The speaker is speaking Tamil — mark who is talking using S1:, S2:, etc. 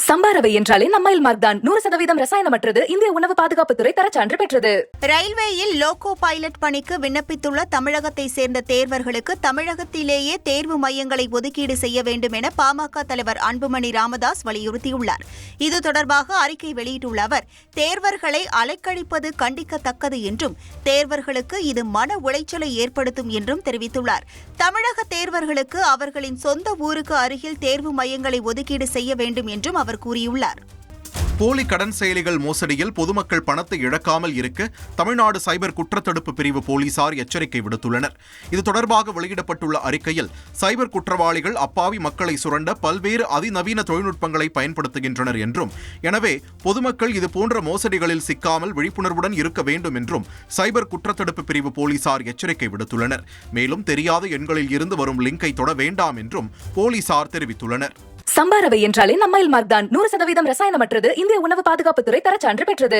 S1: சம்பா ரவை என்றாலே நம்மைல் மார்க் தான். 100% ரசாயனமற்றது. இந்திய உணவு பாதுகாப்புத்துறை தரச்சான்று பெற்றது.
S2: ரயில்வேயில் லோகோ பைலட் பணிக்கு விண்ணப்பித்துள்ள தமிழகத்தை சேர்ந்த தேர்வர்களுக்கு தமிழகத்திலேயே தேர்வு மையங்களை ஒதுக்கீடு செய்ய வேண்டும் என பாமக தலைவர் அன்புமணி ராமதாஸ் வலியுறுத்தியுள்ளார். இது தொடர்பாக அறிக்கை வெளியிட்டுள்ள அவர், தேர்வர்களை அலைக்கழிப்பது கண்டிக்கத்தக்கது என்றும் தேர்வர்களுக்கு இது மன உளைச்சலை ஏற்படுத்தும் என்றும் தெரிவித்துள்ளார். தமிழக தேர்வர்களுக்கு அவர்களின் சொந்த ஊருக்கு அருகில் தேர்வு மையங்களை ஒதுக்கீடு செய்ய வேண்டும் என்றும் அவர் கூறியுள்ளார்.
S3: போலி கடன் செயலிகள் மோசடியில் பொதுமக்கள் பணத்தை இழக்காமல் இருக்க தமிழ்நாடு சைபர் குற்றத்தடுப்பு பிரிவு போலீசார் எச்சரிக்கை விடுத்துள்ளனர். இது தொடர்பாக வெளியிடப்பட்டுள்ள அறிக்கையில், சைபர் குற்றவாளிகள் அப்பாவி மக்களை சுரண்ட பல்வேறு அதிநவீன தொழில்நுட்பங்களை பயன்படுத்துகின்றனர் என்றும், எனவே பொதுமக்கள் இதுபோன்ற மோசடிகளில் சிக்காமல் விழிப்புணர்வுடன் இருக்க வேண்டும் என்றும் சைபர் குற்றத்தடுப்பு பிரிவு போலீசார் எச்சரிக்கை விடுத்துள்ளனர். மேலும் தெரியாத எண்களில் இருந்து வரும் லிங்கை தொட வேண்டாம் என்றும் போலீசார் தெரிவித்துள்ளனர்.
S1: சம்பா ரவை என்றாலே நம்மைல் மார்க் தான். 100% ரசாயனமற்றது. இந்திய உணவு பாதுகாப்புத்துறை தரச்சான்று பெற்றது.